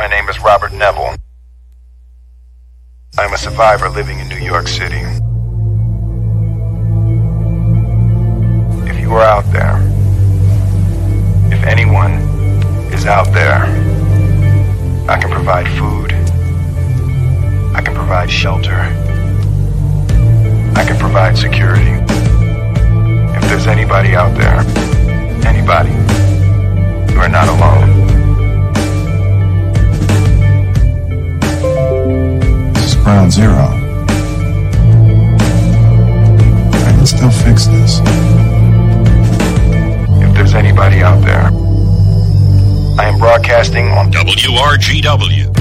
My name is Robert Neville. I'm a survivor living in New York City. If you are out there, if anyone is out there, I can provide food, I can provide shelter, I can provide security. If there's anybody out there, anybody, you are not alone. This is Ground Zero. I can still fix this. If there's anybody out there, I am broadcasting on WRGW.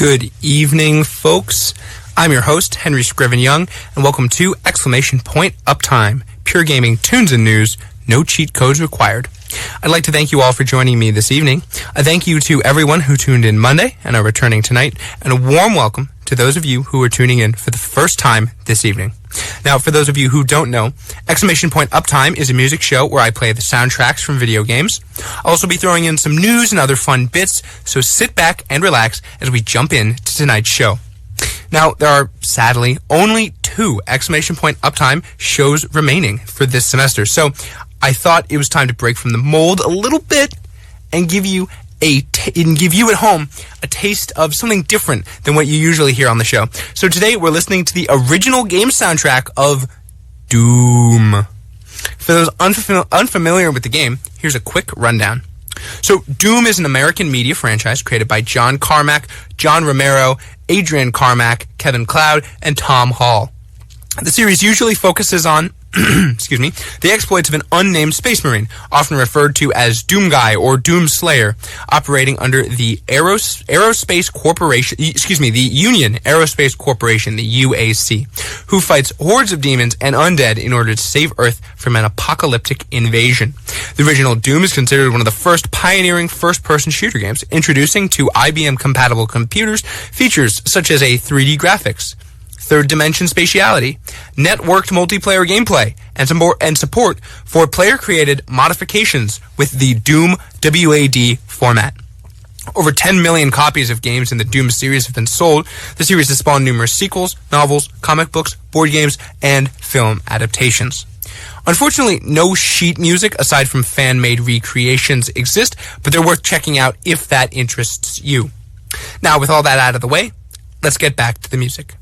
Good evening, folks. I'm your host, Henry Scriven-Young, and welcome to Exclamation Point Uptime, pure gaming tunes and news, no cheat codes required. I'd like to thank you all for joining me this evening. A thank you to everyone who tuned in Monday and are returning tonight, and a warm welcome to those of you who are tuning in for the first time this evening. Now, for those of you who don't know, Exclamation Point Uptime is a music show where I play the soundtracks from video games. I'll also be throwing in some news and other fun bits, so sit back and relax as we jump in to tonight's show. Now, there are, sadly, only 2 Exclamation Point Uptime shows remaining for this semester, so I thought it was time to break from the mold a little bit and give you at home a taste of something different than what you usually hear on the show. So today we're listening to the original game soundtrack of Doom. For those unfamiliar with the game, here's a quick rundown. So Doom is an American media franchise created by John Carmack, John Romero, Adrian Carmack, Kevin Cloud, and Tom Hall. The series usually focuses on the exploits of an unnamed space marine, often referred to as Doom Guy or Doom Slayer, operating under the Aerospace Corporation, the Union Aerospace Corporation, the UAC, who fights hordes of demons and undead in order to save Earth from an apocalyptic invasion. The original Doom is considered one of the first pioneering first-person shooter games, introducing to IBM-compatible computers features such as a 3D graphics, third-dimension spatiality, networked multiplayer gameplay, and support for player-created modifications with the Doom WAD format. Over 10 million copies of games in the Doom series have been sold. The series has spawned numerous sequels, novels, comic books, board games, and film adaptations. Unfortunately, no sheet music aside from fan-made recreations exist, but they're worth checking out if that interests you. Now, with all that out of the way, let's get back to the music.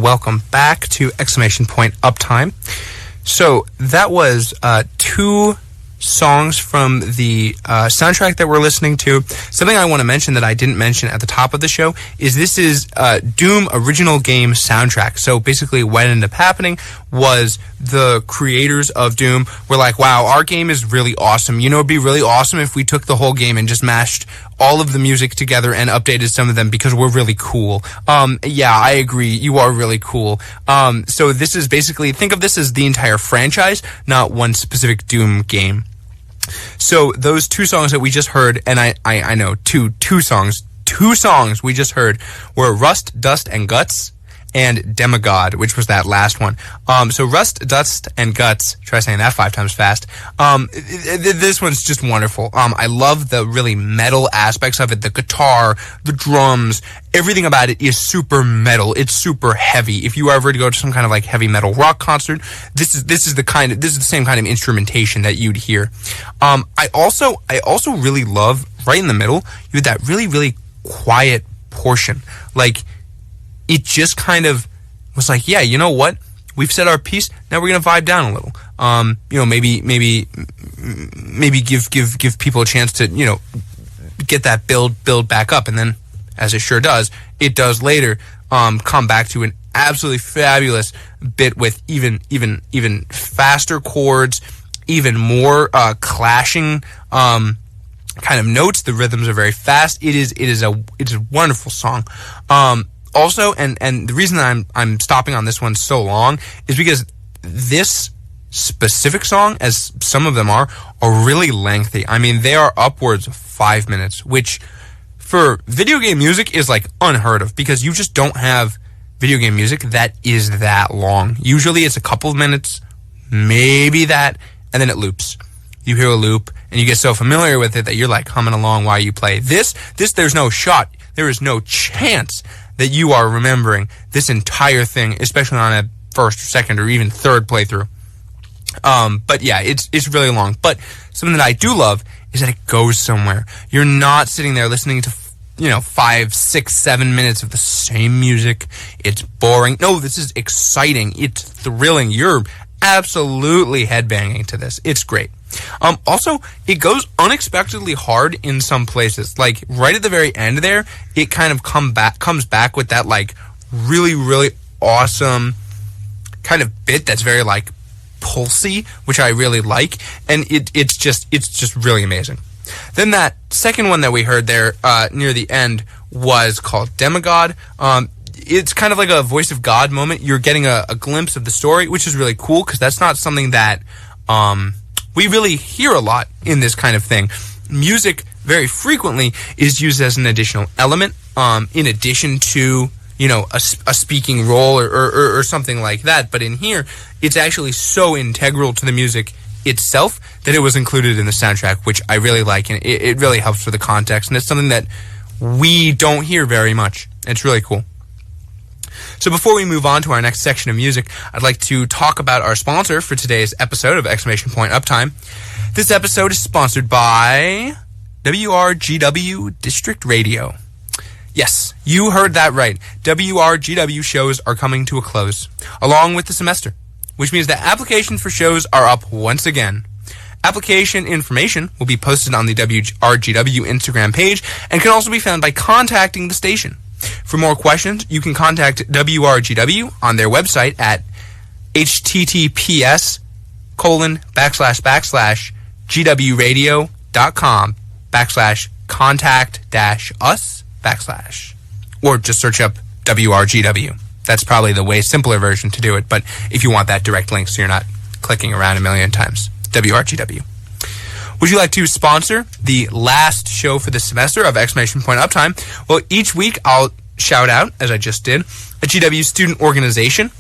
welcome back to Exclamation Point Uptime. So that was 2 songs from the soundtrack that we're listening to. Something I want to mention that I didn't mention at the top of the show is this is Doom original game soundtrack. So basically what ended up happening was the creators of Doom were like, wow, our game is really awesome. You know, it'd be really awesome if we took the whole game and just mashed all of the music together and updated some of them because we're really cool. Yeah, I agree. You are really cool. So this is basically, think of this as the entire franchise, not one specific Doom game. So those 2 songs that we just heard, and I know, two songs we just heard were Rust, Dust, and Guts, and Demigod, which was that last one. So Rust, Dust, and Guts, try saying that 5 times fast. This one's just wonderful. I love the really metal aspects of it, the guitar, the drums, everything about it is super metal. It's super heavy. If you ever to go to some kind of like heavy metal rock concert, this is the same kind of instrumentation that you'd hear. I also really love right in the middle, you had that really, really quiet portion. Like, it just kind of was like, yeah, you know what? We've said our piece. Now we're gonna vibe down a little. You know, maybe give people a chance to, you know, get that build back up, and then, as it sure does, it does later. Come back to an absolutely fabulous bit with even faster chords, even more clashing kind of notes. The rhythms are very fast. It is a wonderful song. Also, and the reason that I'm stopping on this one so long is because this specific song, as some of them are really lengthy. I mean, they are upwards of 5 minutes, which for video game music is like unheard of because you just don't have video game music that is that long. Usually it's a couple of minutes, maybe that, and then it loops. You hear a loop and you get so familiar with it that you're like humming along while you play. This there's no shot. There is no chance that you are remembering this entire thing, especially on a first, second, or even third playthrough. But yeah, it's really long. But something that I do love is that it goes somewhere. You're not sitting there listening to, 5, 6, 7 minutes of the same music. It's boring. No, this is exciting. It's thrilling. You're absolutely headbanging to this. It's great. Also, it goes unexpectedly hard in some places. Like, right at the very end there, it kind of comes back with that, like, really, really awesome kind of bit that's very, like, pulsy, which I really like. And it's just really amazing. Then that second one that we heard there near the end was called Demigod. It's kind of like a voice of God moment. You're getting a glimpse of the story, which is really cool because that's not something that we really hear a lot in this kind of thing. Music very frequently is used as an additional element in addition to, a speaking role or something like that. But in here, it's actually so integral to the music itself that it was included in the soundtrack, which I really like, and it really helps for the context, and it's something that we don't hear very much. It's really cool. So before we move on to our next section of music, I'd like to talk about our sponsor for today's episode of Exclamation Point Uptime. This episode is sponsored by WRGW District Radio. Yes, you heard that right. WRGW shows are coming to a close, along with the semester, which means that applications for shows are up once again. Application information will be posted on the WRGW Instagram page and can also be found by contacting the station. For more questions, you can contact WRGW on their website at https://gwradio.com/contact-us/ or just search up WRGW. That's probably the way simpler version to do it, but if you want that direct link so you're not clicking around a million times, WRGW. Would you like to sponsor the last show for the semester of Exclamation Point Uptime? Well, each week I'll shout out, as I just did, a GW student organization.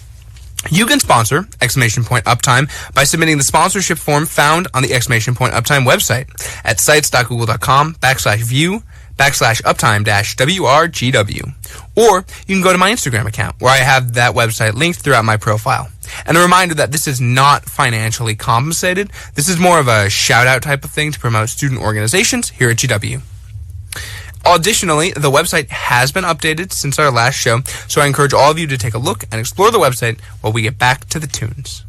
You can sponsor Exclamation Point Uptime by submitting the sponsorship form found on the Exclamation Point Uptime website at sites.google.com/view/uptime-WRGW. Or you can go to my Instagram account, where I have that website linked throughout my profile. And a reminder that this is not financially compensated. This is more of a shout-out type of thing to promote student organizations here at GW. Additionally, the website has been updated since our last show, so I encourage all of you to take a look and explore the website while we get back to the tunes.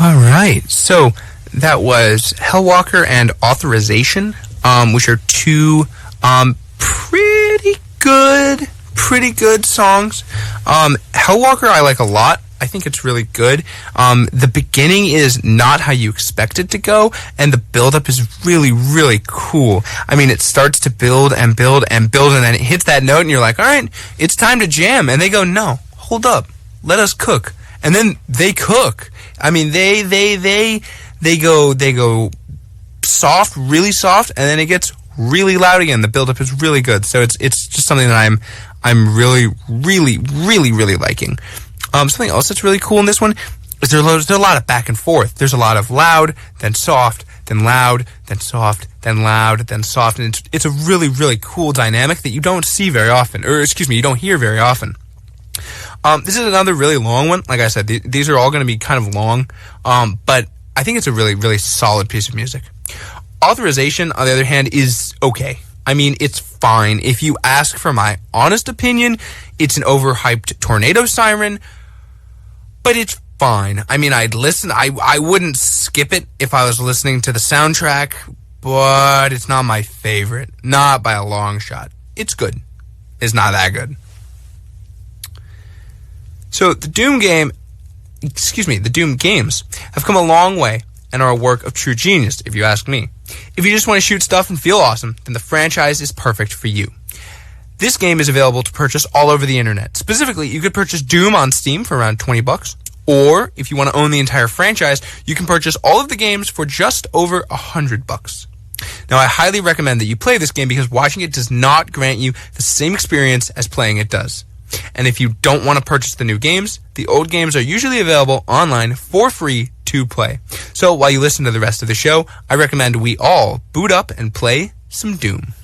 All right, so that was Hellwalker and Authorization, which are two pretty good songs. Hellwalker I like a lot. I think it's really good. The beginning is not how you expect it to go, and the build-up is really, really cool. I mean, it starts to build and build and build, and then it hits that note, and you're like, all right, it's time to jam. And they go, no, hold up, let us cook. And then they cook. I mean, they go soft, really soft, and then it gets really loud again. The build-up is really good. So it's just something that I'm really, really, really, really liking. Something else that's really cool in this one is there's a lot of back and forth. There's a lot of loud, then soft, then loud, then soft, then loud, then soft. And it's a really, really cool dynamic that you don't see very often. Or, excuse me, you don't hear very often. This is another really long one. Like I said, these are all going to be kind of long. But I think it's a really, really solid piece of music. Authorization, on the other hand, is okay. I mean, it's fine. If you ask for my honest opinion, it's an overhyped tornado siren, but it's fine. I mean, I'd listen. I wouldn't skip it if I was listening to the soundtrack, but it's not my favorite. Not by a long shot. It's good. It's not that good. So the Doom games have come a long way and are a work of true genius, if you ask me. If you just want to shoot stuff and feel awesome, then the franchise is perfect for you. This game is available to purchase all over the internet. Specifically, you could purchase Doom on Steam for around $20, or if you want to own the entire franchise, you can purchase all of the games for just over $100. Now, I highly recommend that you play this game because watching it does not grant you the same experience as playing it does. And if you don't want to purchase the new games, the old games are usually available online for free to play. So while you listen to the rest of the show, I recommend we all boot up and play some Doom.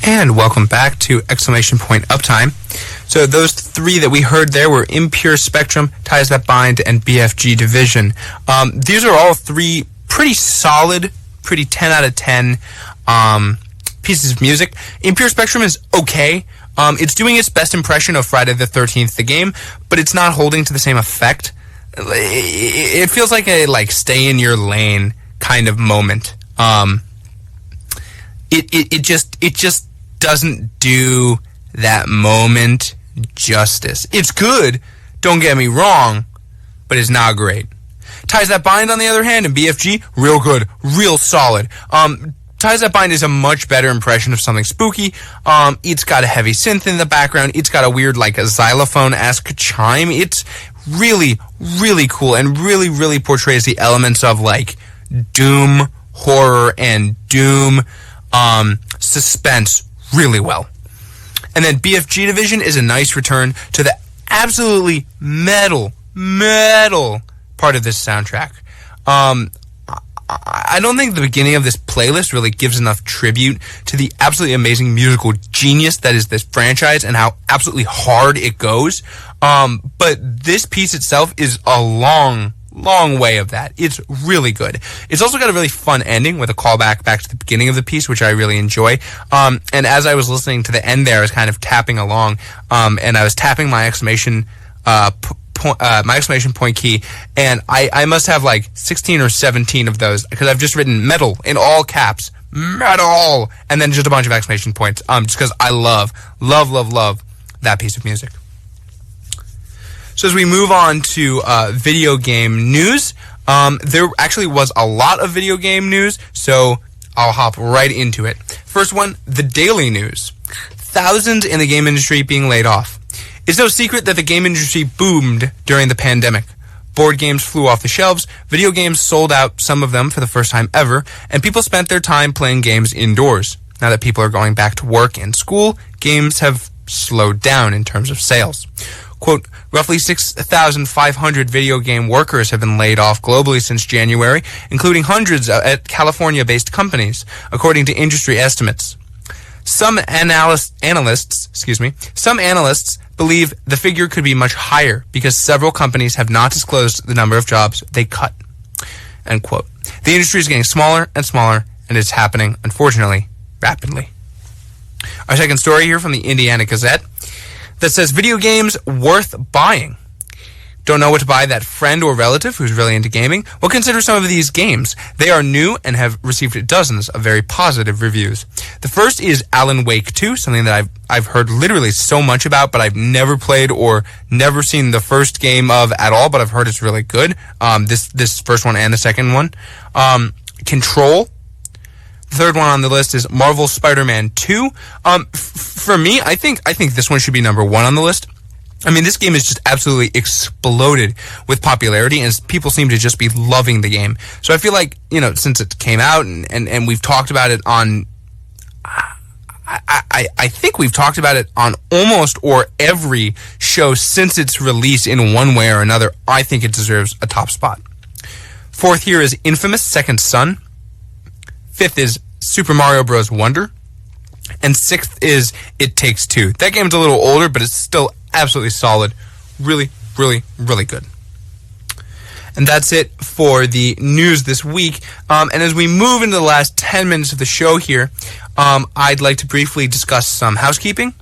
And welcome back to Exclamation Point Uptime. So those three that we heard there were Impure Spectrum, Ties That Bind, and BFG Division. These are all three pretty solid, pretty 10 out of 10 pieces of music. Impure Spectrum is okay. It's doing its best impression of Friday the 13th, the game, but it's not holding to the same effect. It feels like a stay in your lane kind of moment. It just doesn't do that moment justice. It's good, don't get me wrong, but it's not great. Ties That Bind, on the other hand, and BFG, real good, real solid. Ties That Bind is a much better impression of something spooky. It's got a heavy synth in the background. It's got a weird, a xylophone-esque chime. It's really, really cool and really, really portrays the elements of, doom, horror, and doom suspense really well. And then BFG Division is a nice return to the absolutely metal part of this soundtrack. I don't think the beginning of this playlist really gives enough tribute to the absolutely amazing musical genius that is this franchise and how absolutely hard it goes. But this piece itself is a long way of that. It's really good. It's also got a really fun ending with a callback back to the beginning of the piece, which I really enjoy. And as I was listening to the end there, I was kind of tapping along, and I was tapping my exclamation point key, and I must have 16 or 17 of those, because I've just written metal in all caps, metal, and then just a bunch of exclamation points, just because I love that piece of music. So as we move on to video game news, there actually was a lot of video game news, so I'll hop right into it. First one, the daily news. Thousands in the game industry being laid off. It's no secret that the game industry boomed during the pandemic. Board games flew off the shelves, video games sold out, some of them for the first time ever, and people spent their time playing games indoors. Now that people are going back to work and school, games have slowed down in terms of sales. Quote, roughly 6,500 video game workers have been laid off globally since January, including hundreds at California-based companies, according to industry estimates. Some analysts believe the figure could be much higher because several companies have not disclosed the number of jobs they cut. End quote. The industry is getting smaller and smaller, and it's happening, unfortunately, rapidly. Our second story here from the Indiana Gazette that says video games worth buying. Don't know what to buy that friend or relative who's really into gaming? Well, consider some of these games. They are new and have received dozens of very positive reviews. The first is Alan Wake 2, something that I've heard literally so much about, but I've never played or never seen the first game of at all, but I've heard it's really good. This first one and the second one. Control. The third one on the list is Marvel Spider-Man 2. For me, I think this one should be number one on the list. I mean, this game has just absolutely exploded with popularity, and people seem to just be loving the game. So I feel like, since it came out and we've talked about it on, I think we've talked about it on almost or every show since its release in one way or another, I think it deserves a top spot. Fourth here is Infamous Second Son. Fifth is Super Mario Bros. Wonder. And sixth is It Takes Two. That game's a little older, but it's still absolutely solid. Really, really, really good. And that's it for the news this week. And as we move into the last 10 minutes of the show here, I'd like to briefly discuss some housekeeping.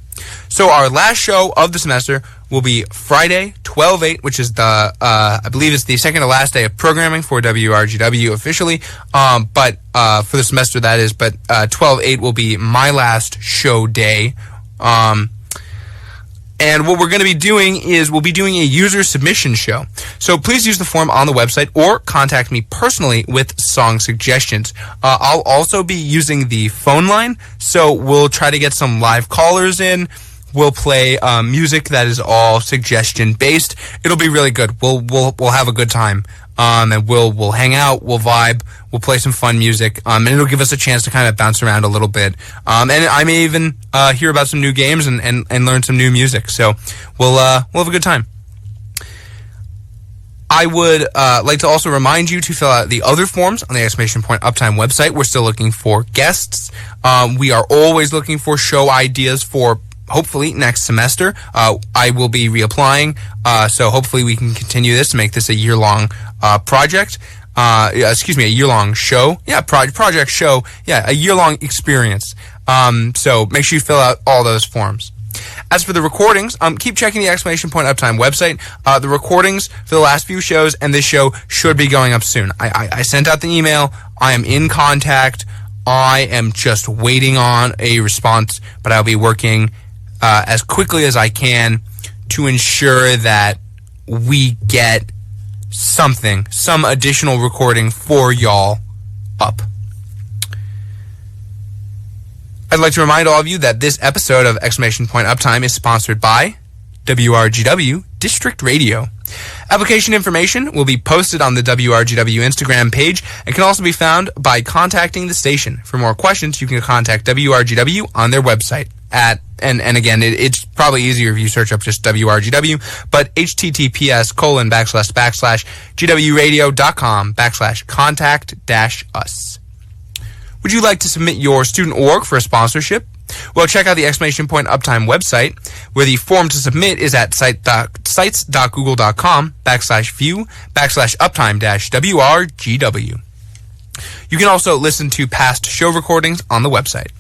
So our last show of the semester will be Friday, 12/8, which is I believe it's the second to last day of programming for WRGW officially. But for the semester that is, but 12/8 will be my last show day. And what we're going to be doing is we'll be doing a user submission show. So please use the form on the website or contact me personally with song suggestions. I'll also be using the phone line, so we'll try to get some live callers in. We'll play music that is all suggestion based. It'll be really good. We'll have a good time. And we'll hang out, we'll vibe, we'll play some fun music, and it'll give us a chance to kind of bounce around a little bit. And I may even hear about some new games and learn some new music. So we'll have a good time. I would like to also remind you to fill out the other forms on the Exclamation Point Uptime website. We're still looking for guests. We are always looking for show ideas for hopefully next semester. I will be reapplying, so hopefully we can continue this to make this a year-long project. A year-long show. Yeah, project show. Yeah, a year-long experience. So make sure you fill out all those forms. As for the recordings, keep checking the Exclamation Point Uptime website. The recordings for the last few shows and this show should be going up soon. I sent out the email. I am in contact. I am just waiting on a response, but I'll be working as quickly as I can to ensure that we get some additional recording for y'all up. I'd like to remind all of you that this episode of Exclamation Point Uptime is sponsored by WRGW District Radio. Application information will be posted on the WRGW Instagram page and can also be found by contacting the station. For more questions, you can contact WRGW on their website and again, it's probably easier if you search up just WRGW, but https://gwradio.com/contact-us. Would you like to submit your student org for a sponsorship? Well, check out the Exclamation Point Uptime website, where the form to submit is at sites.google.com/view/uptime-WRGW. You can also listen to past show recordings on the website.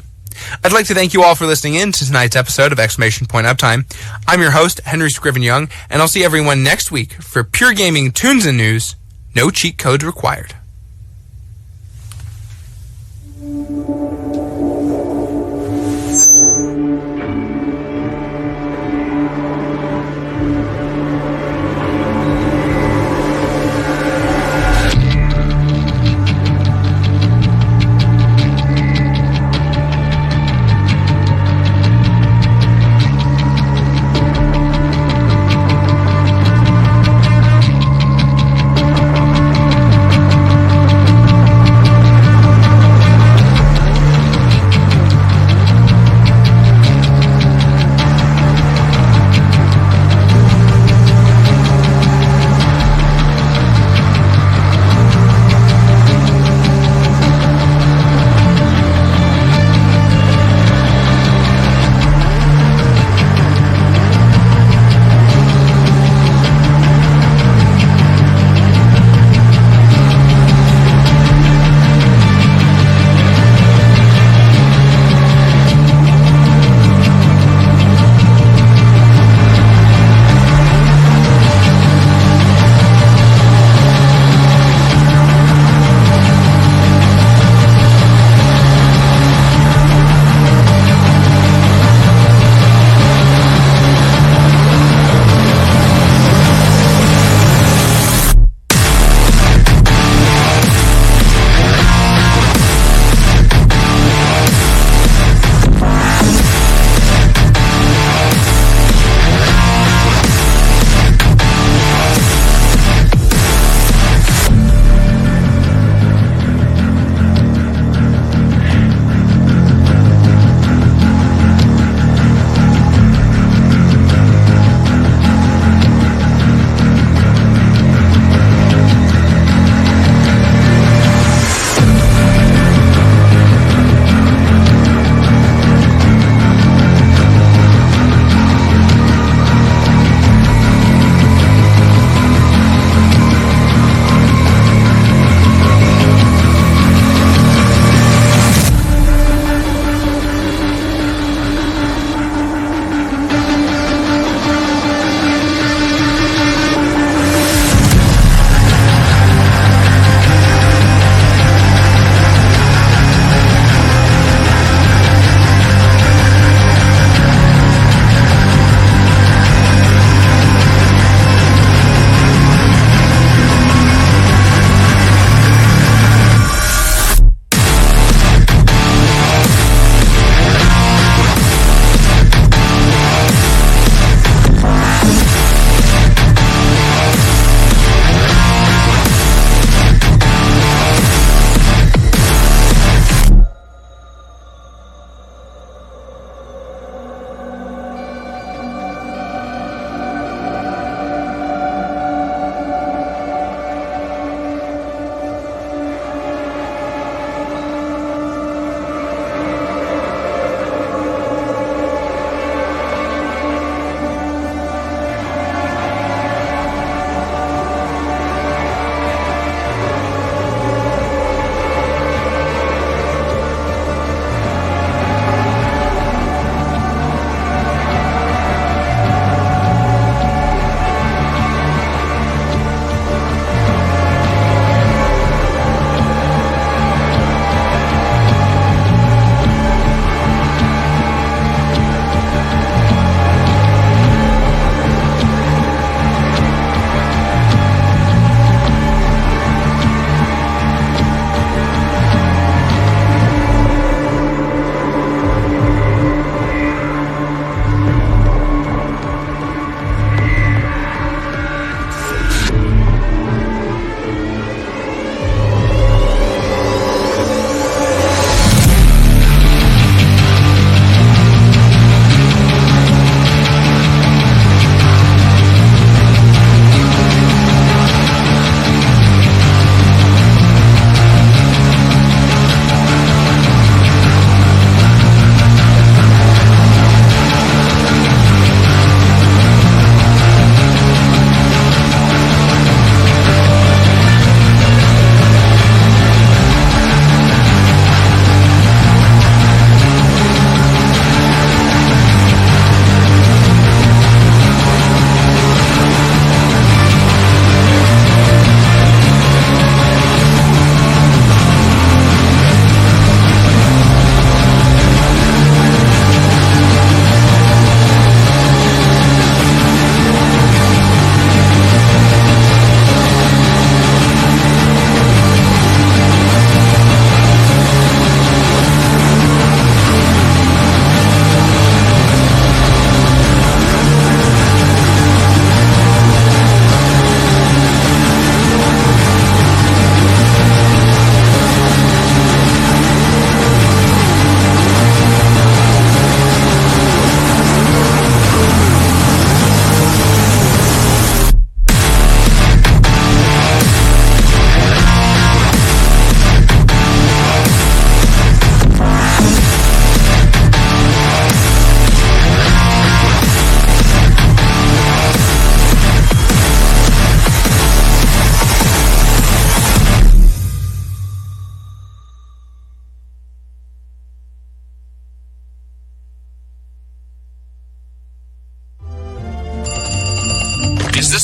I'd like to thank you all for listening in to tonight's episode of Exclamation Point Uptime. I'm your host, Henry Scriven-Young, and I'll see everyone next week for pure gaming tunes and news. No cheat codes required.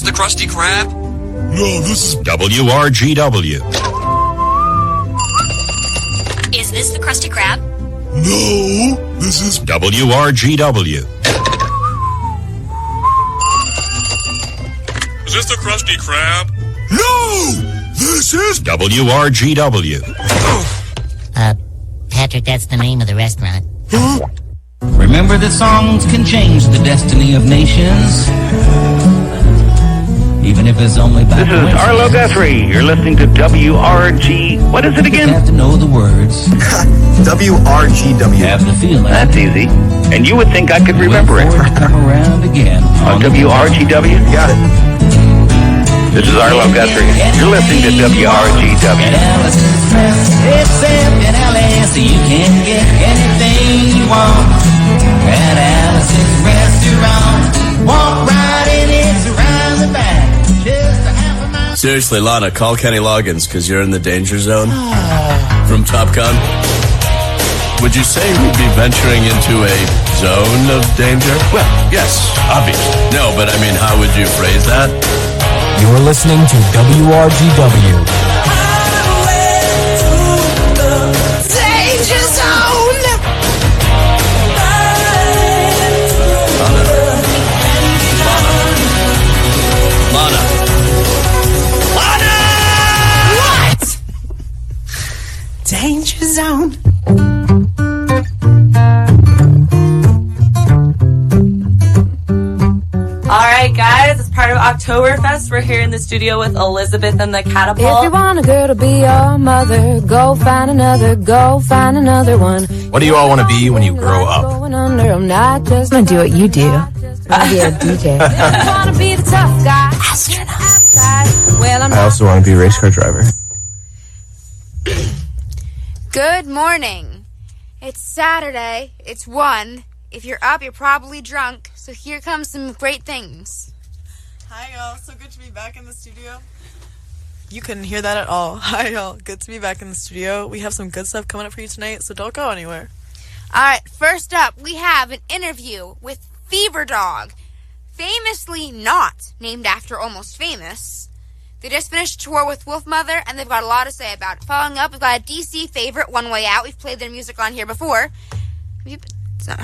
the Krusty Krab? No, this is WRGW. Is this the Krusty Krab? No, this is WRGW. Is this the Krusty Krab? No, this is WRGW. Patrick, that's the name of the restaurant. Huh? Remember that songs can change the destiny of nations. Even if it's only by This is Arlo Guthrie. You're listening to WRG. What is it again? You have to know the words. WRGW. Have the feeling. That's easy. And you would think I could remember it. Wait for it to come around again. On WRGW? Got it. This is Arlo Guthrie. You're listening to At WRGW. Alice's except in Alice, you can get anything you want. At Alice's restaurant, walk right in, it's around the back. Just a half a mile. Seriously, Lana, call Kenny Loggins, because you're in the danger zone from Top Gun. Would you say we'd be venturing into a zone of danger? Well, yes, obviously. No, but I mean, how would you phrase that? You're listening to WRGW. Danger Zone! Lana. What? Danger Zone. Alright guys, as part of Oktoberfest, we're here in the studio with Elizabeth and the Catapult. If you want a girl to be your mother, go find another one. What do you all want to be when you grow up? I'm not just gonna do what you do. I'm gonna be a DJ. I wanna be the tough guy. Astronaut. Well, I also want to be a race car driver. Good morning. It's Saturday. It's 1. If you're up, you're probably drunk. So here comes some great things. Hi, y'all. So good to be back in the studio. You couldn't hear that at all. Hi, y'all. Good to be back in the studio. We have some good stuff coming up for you tonight, so don't go anywhere. All right, first up, we have an interview with Fever Dog, famously not named after Almost Famous. They just finished a tour with Wolfmother, and they've got a lot to say about it. Following up, we've got a DC favorite, One Way Out. We've played their music on here before. It's not